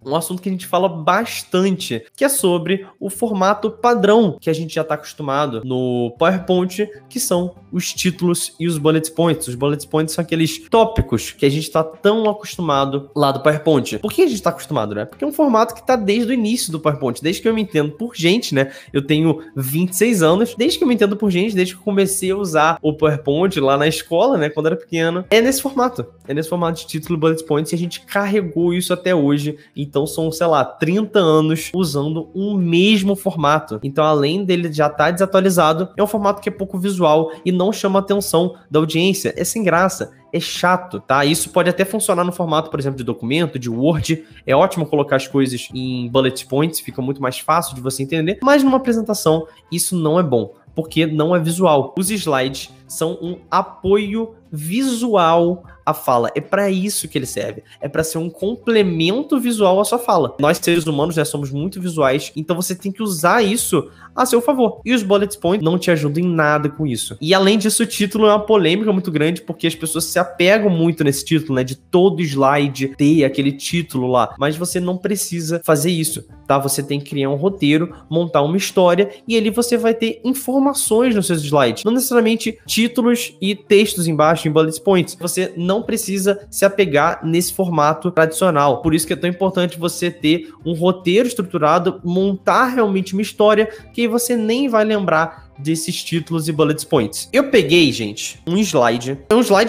um assunto que a gente fala bastante, que é sobre o formato padrão que a gente já está acostumado no PowerPoint, que são os títulos e os bullet points. Os bullet points são aqueles tópicos que a gente está tão acostumado lá do PowerPoint. Por que a gente está acostumado, né? Porque é um formato que está desde o início do PowerPoint, desde que eu me entendo por gente, né? Eu tenho 26 anos, desde que eu me entendo por gente, desde que eu comecei a usar o PowerPoint lá na escola, né? Quando era pequeno. É nesse formato de título e bullet points, e a gente carregou isso até hoje. Então são, sei lá, 30 anos usando um mesmo formato. Então, além dele já estar desatualizado, é um formato que é pouco visual e não chama a atenção da audiência. É sem graça, é chato, tá? Isso pode até funcionar no formato, por exemplo, de documento, de Word. É ótimo colocar as coisas em bullet points, fica muito mais fácil de você entender. Mas numa apresentação, isso não é bom, porque não é visual. Os slides são um apoio visual à fala. É para isso que ele serve. É para ser um complemento visual à sua fala. Nós, seres humanos, né, somos muito visuais, então você tem que usar isso a seu favor. E os bullet points não te ajudam em nada com isso. E além disso, o título é uma polêmica muito grande, porque as pessoas se apegam muito nesse título, né, de todo slide ter aquele título lá. Mas você não precisa fazer isso, tá? Você tem que criar um roteiro, montar uma história, e ali você vai ter informações nos seus slides. Não necessariamente títulos e textos embaixo em bullet points. Você não precisa se apegar nesse formato tradicional. Por isso que é tão importante você ter um roteiro estruturado, montar realmente uma história, que você nem vai lembrar desses títulos e bullet points. Eu peguei, gente, um slide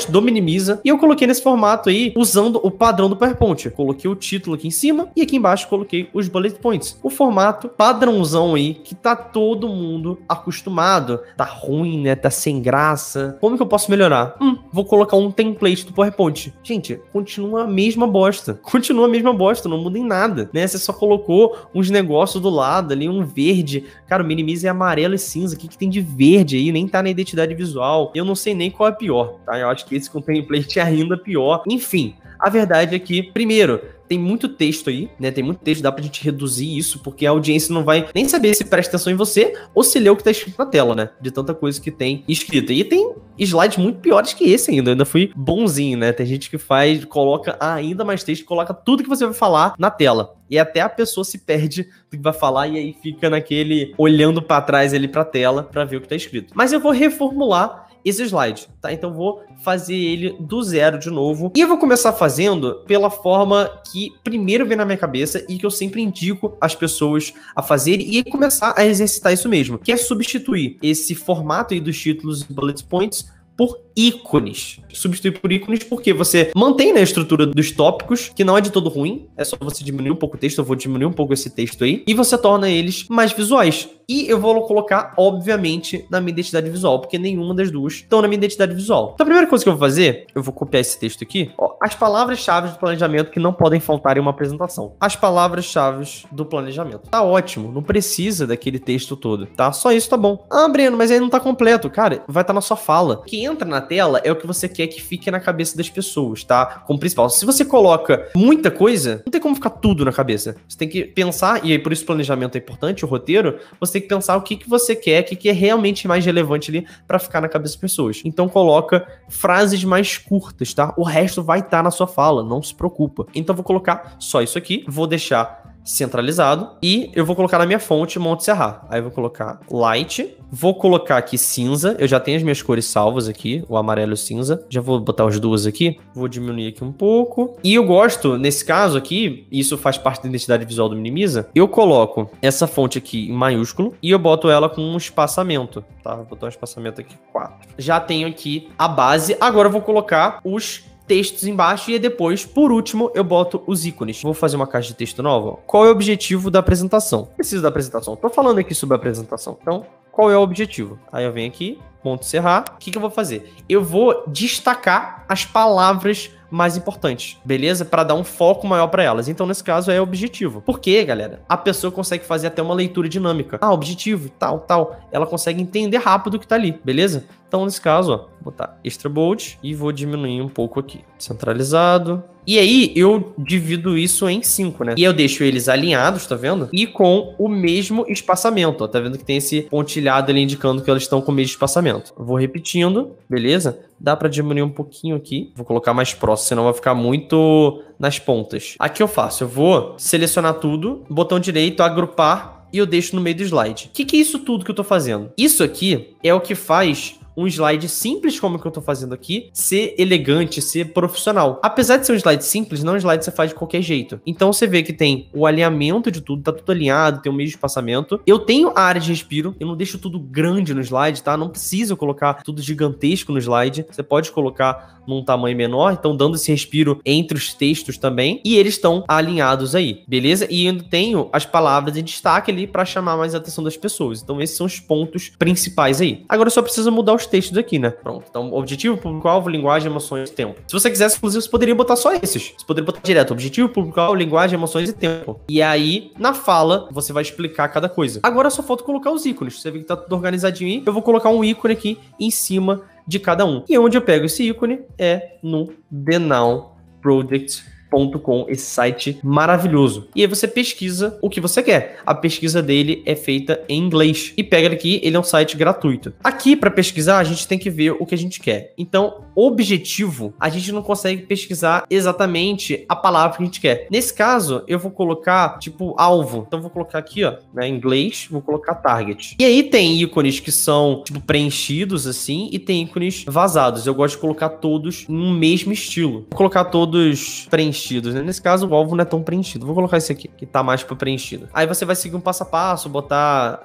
do Minimiza, e eu coloquei nesse formato aí, usando o padrão do PowerPoint. Eu coloquei o título aqui em cima, e aqui embaixo coloquei os bullet points. O formato padrãozão aí, que tá todo mundo acostumado. Tá ruim, né? Tá sem graça. Como que eu posso melhorar? Vou colocar um template do PowerPoint. Gente, continua a mesma bosta. Continua a mesma bosta, não muda em nada, né? Você só colocou uns negócios do lado ali, um verde. Cara, o Minimiza é amarelo e cinza. O que tem de verde aí? Nem tá na identidade visual. Eu não sei nem qual é pior, tá? Eu acho que esse com template é ainda pior. Enfim, a verdade é que, primeiro, tem muito texto aí, né? Tem muito texto, dá pra gente reduzir isso, porque a audiência não vai nem saber se presta atenção em você ou se lê o que tá escrito na tela, né? De tanta coisa que tem escrita. E tem slides muito piores que esse ainda. Eu ainda fui bonzinho, né? Tem gente que coloca ainda mais texto, coloca tudo que você vai falar na tela. E até a pessoa se perde do que vai falar e aí fica naquele olhando pra trás ali pra tela pra ver o que tá escrito. Mas eu vou reformular esse slide, tá? Então vou fazer ele do zero de novo. E eu vou começar fazendo pela forma que primeiro vem na minha cabeça e que eu sempre indico as pessoas a fazerem e começar a exercitar isso mesmo, que é substituir esse formato aí dos títulos e bullet points por ícones. Substituir por ícones porque você mantém, né, a estrutura dos tópicos, que não é de todo ruim, é só você diminuir um pouco o texto, eu vou diminuir um pouco esse texto aí, e você torna eles mais visuais. E eu vou colocar, obviamente, na minha identidade visual, porque nenhuma das duas estão na minha identidade visual. Então a primeira coisa que eu vou fazer, eu vou copiar esse texto aqui, ó, as palavras-chave do planejamento que não podem faltar em uma apresentação. As palavras-chave do planejamento. Tá ótimo, não precisa daquele texto todo, tá? Só isso tá bom. Ah, Breno, mas aí não tá completo. Cara, vai estar na sua fala. O que entra na tela é o que você quer que fique na cabeça das pessoas, tá? Como principal. Se você coloca muita coisa, não tem como ficar tudo na cabeça. Você tem que pensar, e aí por isso o planejamento é importante, o roteiro, você tem que pensar o que você quer, o que é realmente mais relevante ali pra ficar na cabeça das pessoas. Então coloca frases mais curtas, tá? O resto vai estar na sua fala, não se preocupa. Então vou colocar só isso aqui, vou deixar centralizado e eu vou colocar na minha fonte Monte Serra. Aí eu vou colocar light, vou colocar aqui cinza, eu já tenho as minhas cores salvas aqui, o amarelo e o cinza, já vou botar as duas aqui, vou diminuir aqui um pouco, e eu gosto, nesse caso aqui, isso faz parte da identidade visual do Minimiza, eu coloco essa fonte aqui em maiúsculo e eu boto ela com um espaçamento, tá? Vou botar um espaçamento aqui 4. Já tenho aqui a base, agora eu vou colocar os textos embaixo e depois, por último, eu boto os ícones. Vou fazer uma caixa de texto nova. Qual é o objetivo da apresentação? Preciso da apresentação. Tô falando aqui sobre a apresentação. Então, qual é o objetivo? Aí eu venho aqui, ponto encerrar. O que eu vou fazer? Eu vou destacar as palavras mais importantes, beleza? Para dar um foco maior para elas. Então, nesse caso, é objetivo. Porque, galera, a pessoa consegue fazer até uma leitura dinâmica. Ah, objetivo, tal, tal. Ela consegue entender rápido o que tá ali, beleza? Então, nesse caso, ó, vou botar extra bold e vou diminuir um pouco aqui. Centralizado. E aí, eu divido isso em 5, né? E eu deixo eles alinhados, tá vendo? E com o mesmo espaçamento, ó. Tá vendo que tem esse pontilhado ali indicando que eles estão com o mesmo espaçamento. espaçamento. Vou repetindo, beleza? Dá para diminuir um pouquinho aqui. Vou colocar mais próximo, senão vai ficar muito nas pontas. Aqui eu faço, eu vou selecionar tudo, botão direito, agrupar, e eu deixo no meio do slide. O que é isso tudo que eu tô fazendo? Isso aqui é o que faz um slide simples como o que eu tô fazendo aqui, ser elegante, ser profissional. Apesar de ser um slide simples, não é um slide que você faz de qualquer jeito. Então você vê que tem o alinhamento de tudo, tá tudo alinhado, tem um meio de espaçamento. Eu tenho a área de respiro, eu não deixo tudo grande no slide, tá? Não precisa colocar tudo gigantesco no slide. Você pode colocar num tamanho menor, então dando esse respiro entre os textos também. E eles estão alinhados aí, beleza? E eu tenho as palavras em destaque ali para chamar mais a atenção das pessoas. Então esses são os pontos principais aí. Agora eu só preciso mudar os textos aqui, né? Pronto. Então, objetivo, público-alvo, linguagem, emoções e tempo. Se você quisesse, inclusive, você poderia botar só esses. Você poderia botar direto. Objetivo, público-alvo, linguagem, emoções e tempo. E aí, na fala, você vai explicar cada coisa. Agora só falta colocar os ícones. Você vê que tá tudo organizadinho aí. Eu vou colocar um ícone aqui em cima de cada um. E onde eu pego esse ícone é no TheNowProject.com, esse site maravilhoso. E aí você pesquisa o que você quer. A pesquisa dele é feita em inglês. E pega aqui, ele é um site gratuito. Aqui, para pesquisar, a gente tem que ver o que a gente quer. Então, objetivo, a gente não consegue pesquisar exatamente a palavra que a gente quer. Nesse caso, eu vou colocar, tipo, alvo. Então, eu vou colocar aqui, ó, né, em inglês, vou colocar target. E aí tem ícones que são, tipo, preenchidos, assim, e tem ícones vazados. Eu gosto de colocar todos no mesmo estilo. Vou colocar todos preenchidos. Né? Nesse caso, o alvo não é tão preenchido. Vou colocar esse aqui, que tá mais para preenchido. Aí você vai seguir um passo a passo, botar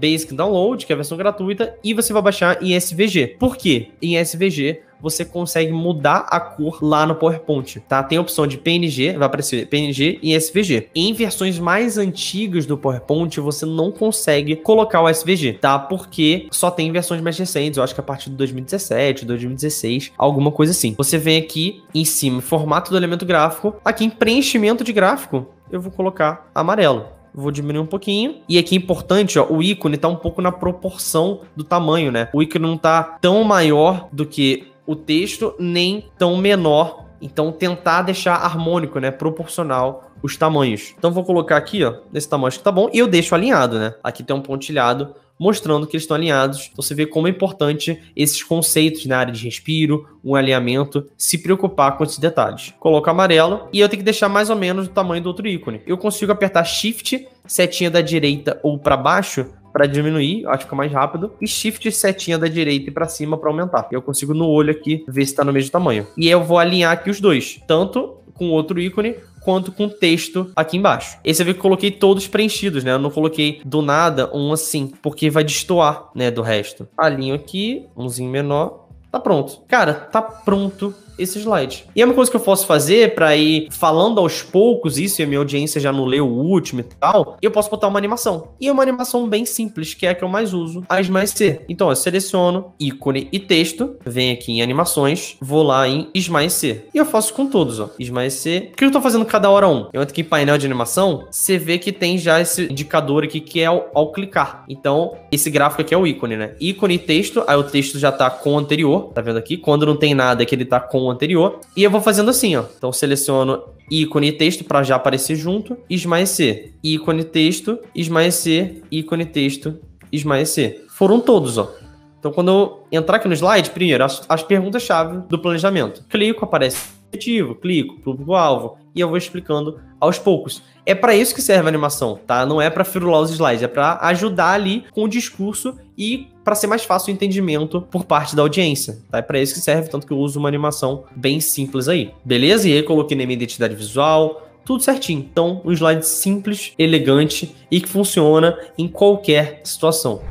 Basic Download, que é a versão gratuita, e você vai baixar em SVG. Por quê? Em SVG, você consegue mudar a cor lá no PowerPoint, tá? Tem a opção de PNG, vai aparecer PNG e SVG. Em versões mais antigas do PowerPoint, você não consegue colocar o SVG, tá? Porque só tem versões mais recentes, eu acho que a partir de 2017, 2016, alguma coisa assim. Você vem aqui em cima, formato do elemento gráfico, aqui em preenchimento de gráfico, eu vou colocar amarelo. Vou diminuir um pouquinho. E aqui é importante, ó, o ícone tá um pouco na proporção do tamanho, né? O ícone não tá tão maior do que o texto, nem tão menor. Então, tentar deixar harmônico, né? Proporcional os tamanhos. Então, vou colocar aqui, ó, nesse tamanho, acho que tá bom. E eu deixo alinhado, né? Aqui tem um pontilhado mostrando que eles estão alinhados. Então, você vê como é importante esses conceitos na área de respiro, um alinhamento, se preocupar com esses detalhes. Coloco amarelo e eu tenho que deixar mais ou menos o tamanho do outro ícone. Eu consigo apertar Shift, setinha da direita ou para baixo, para diminuir, acho que fica mais rápido, e Shift setinha da direita e para cima para aumentar. Eu consigo no olho aqui ver se está no mesmo tamanho. E eu vou alinhar aqui os dois, tanto com o outro ícone quanto com o texto aqui embaixo. E você vê que eu coloquei todos preenchidos, né? Eu não coloquei do nada um assim, porque vai destoar, né, do resto. Alinho aqui, umzinho menor, tá pronto. Cara, tá pronto esse slide. E é uma coisa que eu posso fazer para ir falando aos poucos isso, e a minha audiência já não leu o último e tal, eu posso botar uma animação. E é uma animação bem simples, que é a que eu mais uso, a Smile C. Então, eu seleciono ícone e texto, venho aqui em animações, vou lá em Smile C. E eu faço com todos, ó. Smile C. O que eu tô fazendo cada hora um? Eu entro aqui em painel de animação, você vê que tem já esse indicador aqui que é ao clicar. Então, esse gráfico aqui é o ícone, né? Ícone e texto, aí o texto já tá com o anterior, tá vendo aqui? Quando não tem nada, é que ele tá com o anterior. E eu vou fazendo assim, ó. Então, seleciono ícone e texto para já aparecer junto, esmaecer. Ícone, texto, esmaecer, ícone, texto, esmaecer. Foram todos, ó. Então, quando eu entrar aqui no slide, primeiro, as perguntas-chave do planejamento. Clico, aparece objetivo, clico, público-alvo, e eu vou explicando aos poucos. É para isso que serve a animação, tá? Não é para firular os slides, é para ajudar ali com o discurso e para ser mais fácil o entendimento por parte da audiência, tá? É para isso que serve, tanto que eu uso uma animação bem simples aí, beleza? E aí coloquei na minha identidade visual, tudo certinho. Então, um slide simples, elegante e que funciona em qualquer situação.